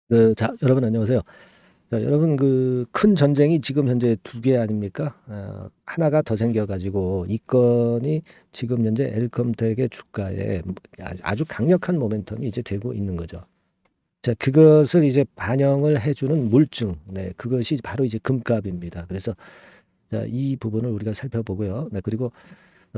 네, 자, 여러분 안녕하세요. 자, 여러분 그 큰 전쟁이 지금 현재 두 개 아닙니까? 하나가 더 생겨가지고 이 건이 지금 현재 엘컴텍의 주가에 아주 강력한 모멘텀이 이제 되고 있는 거죠. 자, 그것을 이제 반영을 해주는 물증, 네, 그것이 바로 이제 금값입니다. 그래서 자, 이 부분을 우리가 살펴보고요. 네, 그리고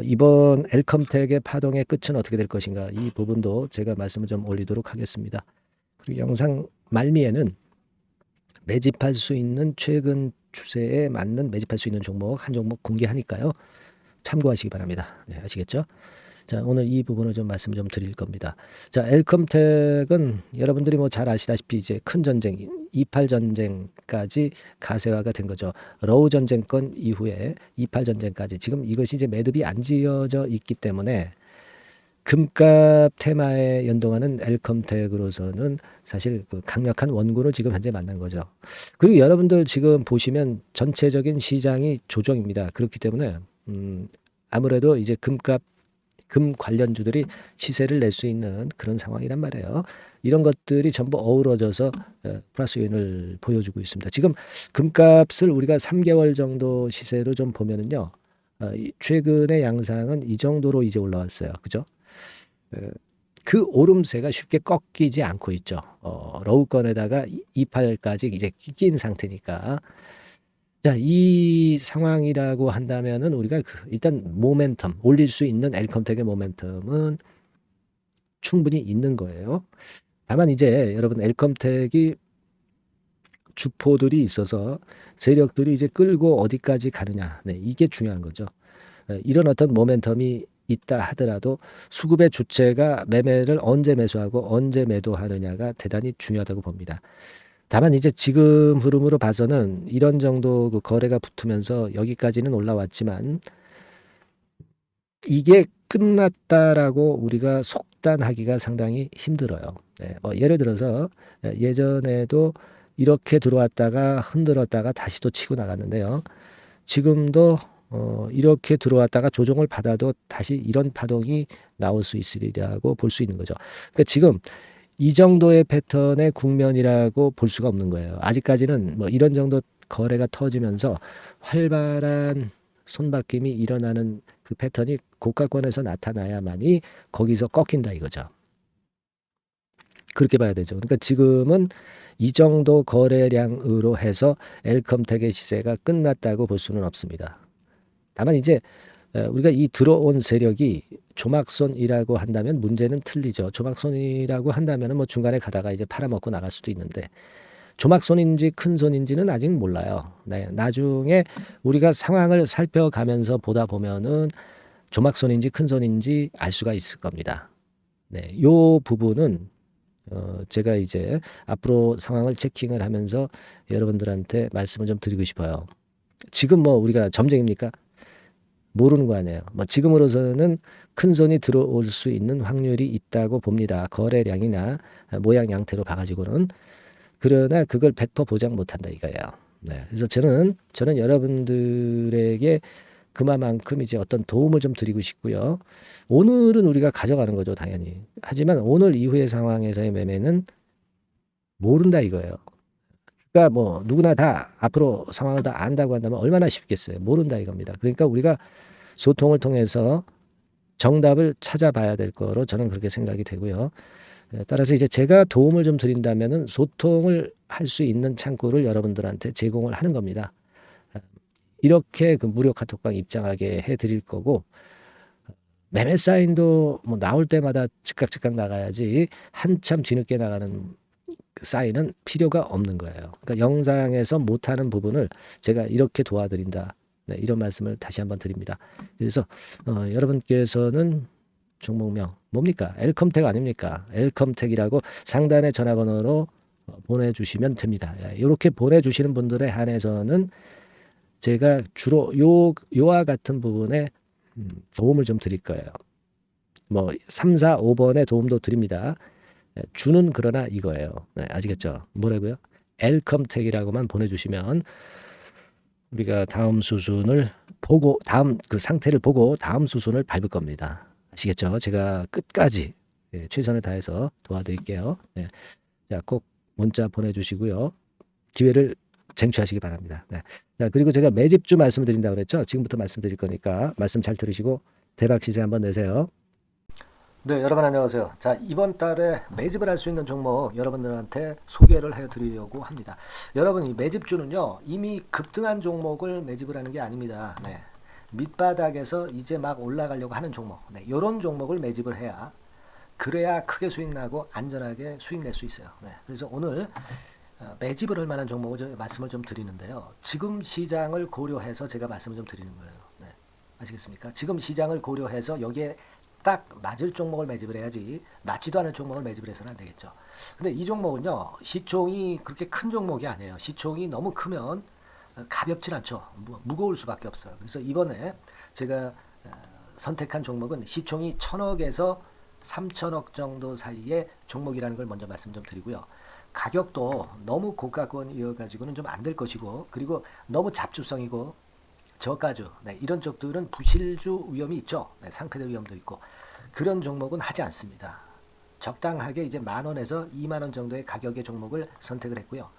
이번 엘컴텍의 파동의 끝은 어떻게 될 것인가 이 부분도 제가 말씀을 좀 올리도록 하겠습니다. 그리고 영상 말미에는 매집할 수 있는 최근 추세에 맞는 매집할 수 있는 종목 한 종목 공개하니까요. 참고하시기 바랍니다. 네, 아시겠죠? 자, 오늘 이 부분을 좀 말씀 좀 드릴 겁니다. 자, 엘컴텍은 여러분들이 뭐 잘 아시다시피 이제 큰 전쟁, 28 전쟁까지 가세화가 된 거죠. 러우 전쟁권 이후에 28 전쟁까지 지금 이것이 이제 매듭이 안 지어져 있기 때문에 금값 테마에 연동하는 엘컴텍으로서는 사실 그 강력한 원군을 지금 현재 만난 거죠. 그리고 여러분들 지금 보시면 전체적인 시장이 조정입니다. 그렇기 때문에 아무래도 이제 금 관련주들이 시세를 낼 수 있는 그런 상황이란 말이에요. 이런 것들이 전부 어우러져서 플러스 요인을 보여주고 있습니다. 지금 금값을 우리가 3개월 정도 시세로 좀 보면은요. 최근의 양상은 이 정도로 이제 올라왔어요. 그죠? 그 오름세가 쉽게 꺾이지 않고 있죠. 러우권에다가 28까지 이제 낀 상태니까. 자, 이 상황이라고 한다면은 우리가 일단 모멘텀, 올릴 수 있는 엘컴텍의 모멘텀은 충분히 있는 거예요. 다만 이제 여러분 엘컴텍이 주포들이 있어서 세력들이 이제 끌고 어디까지 가느냐. 네, 이게 중요한 거죠. 이런 어떤 모멘텀이 있다 하더라도 수급의 주체가 매매를 언제 매수하고 언제 매도하느냐가 대단히 중요하다고 봅니다. 다만 이제 지금 흐름으로 봐서는 이런 정도 그 거래가 붙으면서 여기까지는 올라왔지만 이게 끝났다라고 우리가 속단하기가 상당히 힘들어요. 네, 예를 들어서 예전에도 이렇게 들어왔다가 흔들었다가 다시 또 치고 나갔는데요. 지금도 이렇게 들어왔다가 조정을 받아도 다시 이런 파동이 나올 수 있으리라고 볼 수 있는 거죠. 그러니까 지금 이 정도의 패턴의 국면이라고 볼 수가 없는 거예요. 아직까지는 뭐 이런 정도 거래가 터지면서 활발한 손바뀜이 일어나는 그 패턴이 고가권에서 나타나야만이 거기서 꺾인다 이거죠. 그렇게 봐야 되죠. 그러니까 지금은 이 정도 거래량으로 해서 엘컴텍의 시세가 끝났다고 볼 수는 없습니다. 다만 이제 우리가 이 들어온 세력이 조막손이라고 한다면 문제는 틀리죠. 조막손이라고 한다면 뭐 중간에 가다가 이제 팔아먹고 나갈 수도 있는데 조막손인지 큰 손인지는 아직 몰라요. 네, 나중에 우리가 상황을 살펴가면서 보다 보면은 조막손인지 큰 손인지 알 수가 있을 겁니다. 네, 요 부분은 제가 이제 앞으로 상황을 체킹을 하면서 여러분들한테 말씀을 좀 드리고 싶어요. 지금 뭐 우리가 점쟁입니까? 모르는 거 아니에요. 뭐 지금으로서는 큰 손이 들어올 수 있는 확률이 있다고 봅니다. 거래량이나 모양 양태로 봐가지고는. 그러나 그걸 100% 보장 못한다 이거예요. 네. 그래서 저는 여러분들에게 그만큼 이제 어떤 도움을 좀 드리고 싶고요. 오늘은 우리가 가져가는 거죠, 당연히. 하지만 오늘 이후의 상황에서의 매매는 모른다 이거예요. 그러니까 뭐 누구나 다 앞으로 상황을 다 안다고 한다면 얼마나 쉽겠어요. 모른다 이겁니다. 그러니까 우리가 소통을 통해서 정답을 찾아봐야 될 거로 저는 그렇게 생각이 되고요. 따라서 이제 제가 도움을 좀 드린다면은 소통을 할 수 있는 창구를 여러분들한테 제공을 하는 겁니다. 이렇게 그 무료 카톡방 입장하게 해 드릴 거고 매매 사인도 뭐 나올 때마다 즉각 나가야지 한참 뒤늦게 나가는 그 사인은 필요가 없는 거예요. 그러니까 영상에서 못하는 부분을 제가 이렇게 도와드린다. 네, 이런 말씀을 다시 한번 드립니다. 그래서 여러분께서는 종목명 뭡니까? 엘컴텍 아닙니까? 엘컴텍이라고 상단의 전화번호로 보내주시면 됩니다. 이렇게 보내주시는 분들에 한해서는 제가 주로 요와 같은 부분에 도움을 좀 드릴 거예요. 뭐 3, 4, 5번의 도움도 드립니다. 주는 그러나 이거예요. 네, 아시겠죠? 뭐라고요? 엘컴텍이라고만 보내주시면 우리가 다음 수순을 보고 다음 그 상태를 보고 다음 수순을 밟을 겁니다. 아시겠죠? 제가 끝까지 최선을 다해서 도와드릴게요. 네. 자, 꼭 문자 보내주시고요. 기회를 쟁취하시기 바랍니다. 네. 자, 그리고 제가 매집주 말씀을 드린다고 그랬죠. 지금부터 말씀드릴 거니까 말씀 잘 들으시고 대박 시세 한번 내세요. 네, 여러분 안녕하세요. 자, 이번 달에 매집을 할 수 있는 종목 여러분들한테 소개를 해드리려고 합니다. 여러분, 이 매집주는요, 이미 급등한 종목을 매집을 하는 게 아닙니다. 네. 밑바닥에서 이제 막 올라가려고 하는 종목, 네, 이런 종목을 매집을 해야 그래야 크게 수익 나고 안전하게 수익 낼 수 있어요. 네. 그래서 오늘 매집을 할 만한 종목을 말씀을 좀 드리는데요. 지금 시장을 고려해서 제가 말씀을 좀 드리는 거예요. 네. 아시겠습니까? 지금 시장을 고려해서 여기에 딱 맞을 종목을 매집을 해야지 맞지도 않을 종목을 매집을 해서는 안 되겠죠. 근데 이 종목은요, 시총이 그렇게 큰 종목이 아니에요. 시총이 너무 크면 가볍진 않죠. 무거울 수밖에 없어요. 그래서 이번에 제가 선택한 종목은 시총이 1000억에서 3000억 정도 사이의 종목이라는 걸 먼저 말씀 좀 드리고요. 가격도 너무 고가권이어가지고는 좀 안 될 것이고, 그리고 너무 잡주성이고 저가주, 네, 이런 쪽들은 부실주 위험이 있죠. 네, 상패될 위험도 있고 그런 종목은 하지 않습니다. 적당하게 이제 10,000원에서 20,000원 정도의 가격의 종목을 선택을 했고요.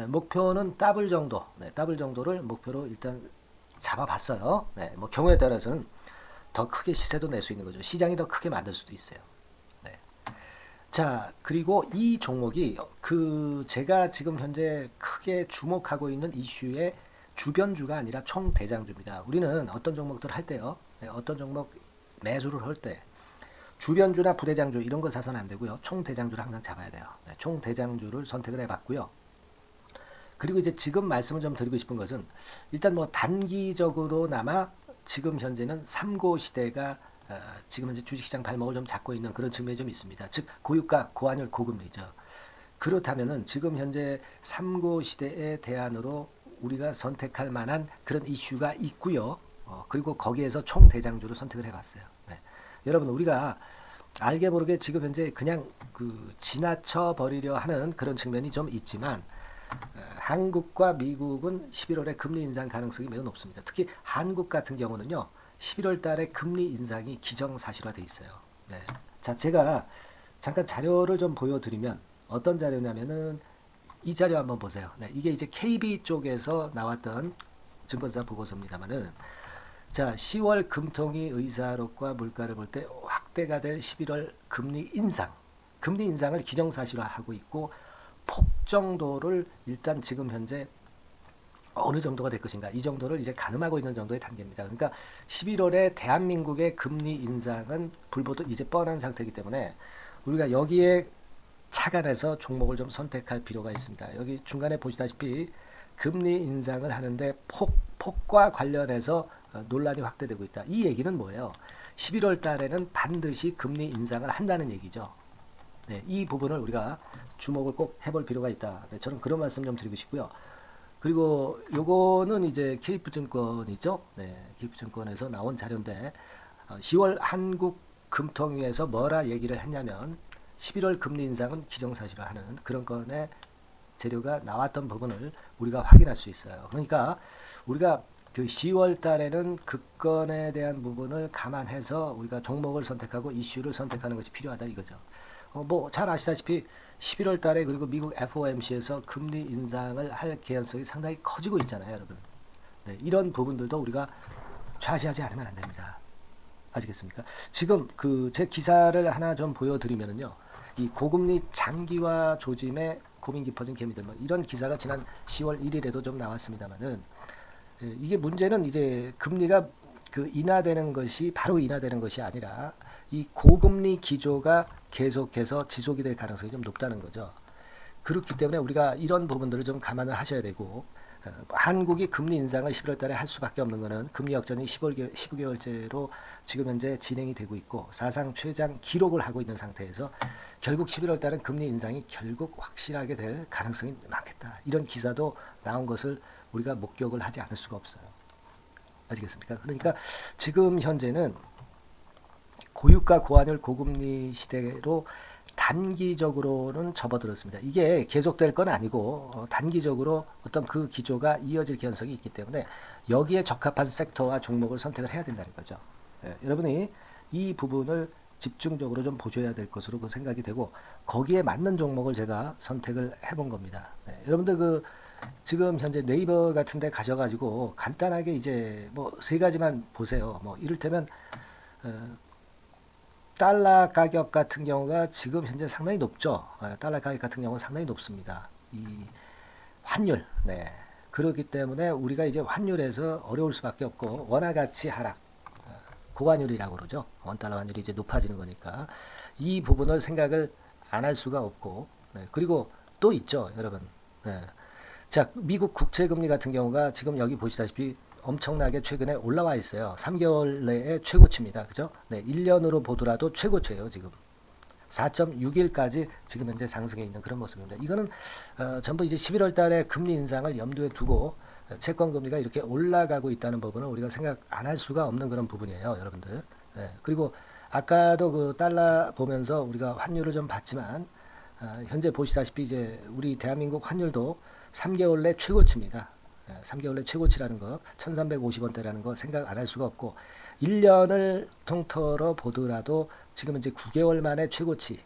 목표는 더블 정도, 네, 더블 정도를 목표로 일단 잡아봤어요. 네, 뭐 경우에 따라서는 더 크게 시세도 낼 수 있는 거죠. 시장이 더 크게 만들 수도 있어요. 네. 자, 그리고 이 종목이 제가 지금 현재 크게 주목하고 있는 이슈의 주변주가 아니라 총대장주입니다. 우리는 어떤 종목들 할 때요, 네, 어떤 종목 매수를 할 때 주변주나 부대장주 이런 거 사서는 안 되고요. 총대장주를 항상 잡아야 돼요. 네, 총대장주를 선택을 해봤고요. 그리고 이제 지금 말씀을 좀 드리고 싶은 것은 일단 뭐 단기적으로나마 지금 현재는 3고 시대가 지금 현재 주식시장 발목을 좀 잡고 있는 그런 측면이 좀 있습니다. 즉 고유가, 고환율, 고금리죠. 그렇다면은 지금 현재 3고 시대의 대안으로 우리가 선택할 만한 그런 이슈가 있고요. 그리고 거기에서 총대장주를 선택을 해봤어요. 네. 여러분, 우리가 알게 모르게 지금 현재 그냥 지나쳐 버리려 하는 그런 측면이 좀 있지만 한국과 미국은 11월에 금리 인상 가능성이 매우 높습니다. 특히 한국 같은 경우는요, 11월 달에 금리 인상이 기정사실화돼 있어요. 네. 자, 제가 잠깐 자료를 좀 보여드리면 어떤 자료냐면은 이 자료 한번 보세요. 네, 이게 이제 KB 쪽에서 나왔던 증권사 보고서입니다만은, 자, 10월 금통위 의사록과 물가를 볼 때 확대가 될 11월 금리 인상을 기정사실화하고 있고, 폭 정도를 일단 지금 현재 어느 정도가 될 것인가, 이 정도를 이제 가늠하고 있는 정도의 단계입니다. 그러니까 11월에 대한민국의 금리 인상은 불보듯 이제 뻔한 상태이기 때문에 우리가 여기에 착안해서 종목을 좀 선택할 필요가 있습니다. 여기 중간에 보시다시피 금리 인상을 하는데 폭과 관련해서 논란이 확대되고 있다. 이 얘기는 뭐예요? 11월 달에는 반드시 금리 인상을 한다는 얘기죠. 네, 이 부분을 우리가 주목을 꼭 해볼 필요가 있다. 네, 저는 그런 말씀 좀 드리고 싶고요. 그리고 요거는 이제 KF증권이죠. 네, KF증권에서 나온 자료인데 10월 한국 금통위에서 뭐라 얘기를 했냐면 11월 금리 인상은 기정사실화하는 그런 건의 재료가 나왔던 부분을 우리가 확인할 수 있어요. 그러니까 우리가 10월 달에는 급건에 대한 부분을 감안해서 우리가 종목을 선택하고 이슈를 선택하는 것이 필요하다 이거죠. 뭐 잘 아시다시피 11월 달에 그리고 미국 FOMC에서 금리 인상을 할 개연성이 상당히 커지고 있잖아요, 여러분. 네, 이런 부분들도 우리가 좌시하지 않으면 안 됩니다. 아시겠습니까? 지금 제 기사를 하나 좀 보여드리면은요, 이 고금리 장기화 조짐에 고민 깊어진 개미들, 뭐 이런 기사가 지난 10월 1일에도 좀 나왔습니다만은, 이게 문제는 이제 금리가 인하되는 것이 바로 인하되는 것이 아니라 이 고금리 기조가 계속해서 지속이 될 가능성이 좀 높다는 거죠. 그렇기 때문에 우리가 이런 부분들을 좀 감안을 하셔야 되고, 한국이 금리 인상을 11월 달에 할 수밖에 없는 것은 금리 역전이 15개월째로 지금 현재 진행이 되고 있고 사상 최장 기록을 하고 있는 상태에서 결국 11월 달은 금리 인상이 결국 확실하게 될 가능성이 많겠다. 이런 기사도 나온 것을 우리가 목격을 하지 않을 수가 없어요. 아시겠습니까? 그러니까 지금 현재는 고유가 고환율 고금리 시대로 단기적으로는 접어들었습니다. 이게 계속될 건 아니고 단기적으로 어떤 그 기조가 이어질 개연성이 있기 때문에 여기에 적합한 섹터와 종목을 선택을 해야 된다는 거죠. 여러분이 이 부분을 집중적으로 좀 보셔야 될 것으로 그 생각이 되고 거기에 맞는 종목을 제가 선택을 해본 겁니다. 네, 여러분들 그 지금 현재 네이버 같은 데 가셔가지고 간단하게 이제 뭐 세 가지만 보세요. 뭐 이를테면 달러 가격 같은 경우가 지금 현재 상당히 높죠. 달러 가격 같은 경우는 상당히 높습니다. 이 환율, 네. 그렇기 때문에 우리가 이제 환율에서 어려울 수밖에 없고 원화 가치 하락, 고환율이라고 그러죠. 원달러 환율이 이제 높아지는 거니까 이 부분을 생각을 안 할 수가 없고, 네. 그리고 또 있죠, 여러분. 네. 자, 미국 국채금리 같은 경우가 지금 여기 보시다시피 엄청나게 최근에 올라와 있어요. 3개월 내에 최고치입니다. 그죠? 네, 1년으로 보더라도 최고치예요, 지금. 4.61까지 지금 현재 상승해 있는 그런 모습입니다. 이거는 전부 이제 11월 달에 금리 인상을 염두에 두고 채권 금리가 이렇게 올라가고 있다는 부분은 우리가 생각 안 할 수가 없는 그런 부분이에요, 여러분들. 네, 그리고 아까도 그 달러 보면서 우리가 환율을 좀 봤지만 현재 보시다시피 이제 우리 대한민국 환율도 3개월 내 최고치입니다. 3개월 내 최고치라는 거 1350원대라는 거 생각 안 할 수가 없고 1년을 통틀어 보더라도 지금 이제 9개월 만에 최고치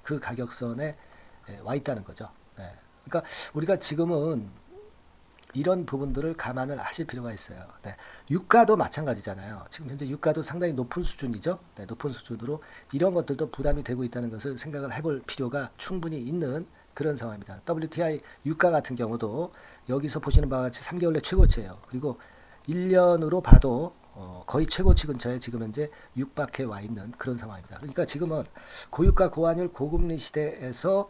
그 가격선에 와 있다는 거죠. 그러니까 우리가 지금은 이런 부분들을 감안을 하실 필요가 있어요. 네. 유가도 마찬가지잖아요. 지금 현재 유가도 상당히 높은 수준이죠. 네, 높은 수준으로 이런 것들도 부담이 되고 있다는 것을 생각을 해볼 필요가 충분히 있는 그런 상황입니다. WTI 유가 같은 경우도 여기서 보시는 바와 같이 3개월 내 최고치예요. 그리고 1년으로 봐도 거의 최고치 근처에 지금 현재 육박해 와 있는 그런 상황입니다. 그러니까 지금은 고유가 고환율 고금리 시대에서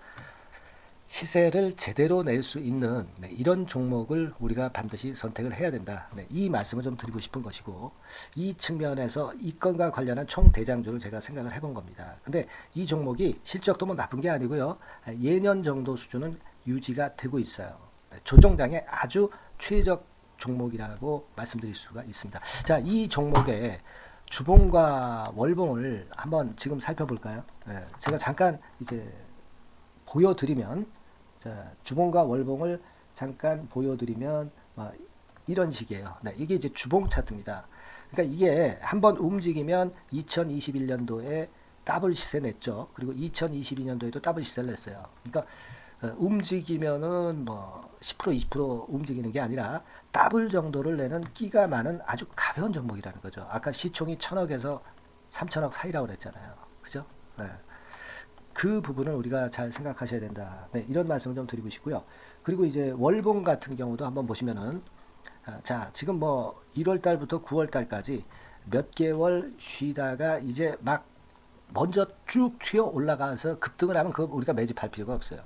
시세를 제대로 낼 수 있는 이런 종목을 우리가 반드시 선택을 해야 된다. 이 말씀을 좀 드리고 싶은 것이고 이 측면에서 이 건과 관련한 총 대장주를 제가 생각을 해본 겁니다. 근데 이 종목이 실적도 뭐 나쁜 게 아니고요. 예년 정도 수준은 유지가 되고 있어요. 조정장의 아주 최적 종목이라고 말씀드릴 수가 있습니다. 자, 이 종목의 주봉과 월봉을 한번 지금 살펴볼까요? 제가 잠깐 이제 보여드리면 자, 주봉과 월봉을 잠깐 보여드리면 이런 식이에요. 네, 이게 이제 주봉 차트입니다. 그러니까 이게 한번 움직이면 2021년도에 더블 시세 냈죠. 그리고 2022년도에도 더블 시세를 냈어요. 그러니까 움직이면은 뭐 10% 20% 움직이는 게 아니라 더블 정도를 내는 끼가 많은 아주 가벼운 종목이라는 거죠. 아까 시총이 1000억에서 3000억 사이라고 그랬잖아요. 그죠? 네. 그 부분을 우리가 잘 생각하셔야 된다. 네, 이런 말씀을 좀 드리고 싶고요. 그리고 이제 월봉 같은 경우도 한번 보시면은 자, 지금 뭐 1월 달부터 9월 달까지 몇 개월 쉬다가 이제 막 먼저 쭉 튀어 올라가서 급등을 하면 그거 우리가 매집할 필요가 없어요.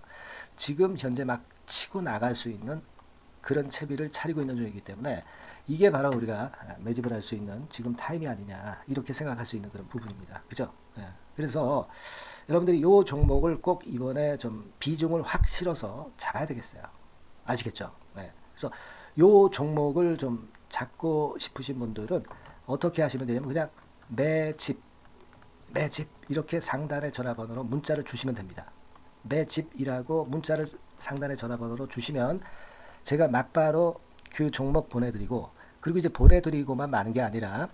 지금 현재 막 치고 나갈 수 있는 그런 채비를 차리고 있는 중이기 때문에 이게 바로 우리가 매집을 할 수 있는 지금 타임이 아니냐 이렇게 생각할 수 있는 그런 부분입니다. 그죠? 네. 그래서 여러분들이 이 종목을 꼭 이번에 좀 비중을 확 실어서 잡아야 되겠어요. 아시겠죠? 네. 그래서 이 종목을 좀 잡고 싶으신 분들은 어떻게 하시면 되냐면 그냥 매집 이렇게 상단의 전화번호로 문자를 주시면 됩니다. 매집이라고 문자를 상단의 전화번호로 주시면 제가 막바로 그 종목 보내드리고 그리고 이제 보내드리고만 마는 게 아니라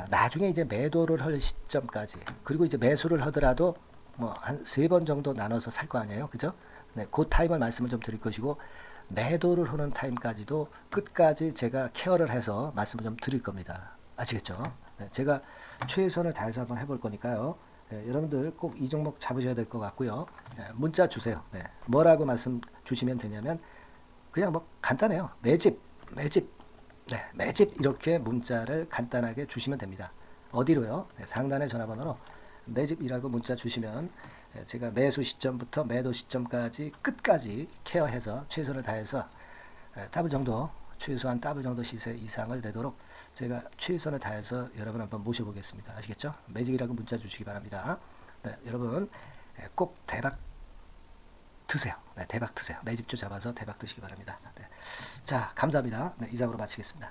나중에 이제 매도를 할 시점까지 그리고 이제 매수를 하더라도 뭐 한 3번 정도 나눠서 살 거 아니에요. 그죠? 네, 그 타임을 말씀을 좀 드릴 것이고 매도를 하는 타임까지도 끝까지 제가 케어를 해서 말씀을 좀 드릴 겁니다. 아시겠죠? 네, 제가 최선을 다해서 한번 해볼 거니까요. 네, 여러분들 꼭 이 종목 잡으셔야 될 것 같고요. 네, 문자 주세요. 네, 뭐라고 말씀 주시면 되냐면 그냥 뭐 간단해요. 매집 네, 매집 이렇게 문자를 간단하게 주시면 됩니다. 어디로요? 네, 상단의 전화번호로 매집이라고 문자 주시면 제가 매수 시점부터 매도 시점까지 끝까지 케어해서 최선을 다해서 더블 정도 최소한 더블 정도 시세 이상을 내도록 제가 최선을 다해서 여러분 한번 모셔보겠습니다. 아시겠죠? 매집이라고 문자 주시기 바랍니다. 네, 여러분 꼭 대박 드세요. 네, 대박 드세요. 매집주 잡아서 대박 드시기 바랍니다. 네. 자, 감사합니다. 네, 이상으로 마치겠습니다.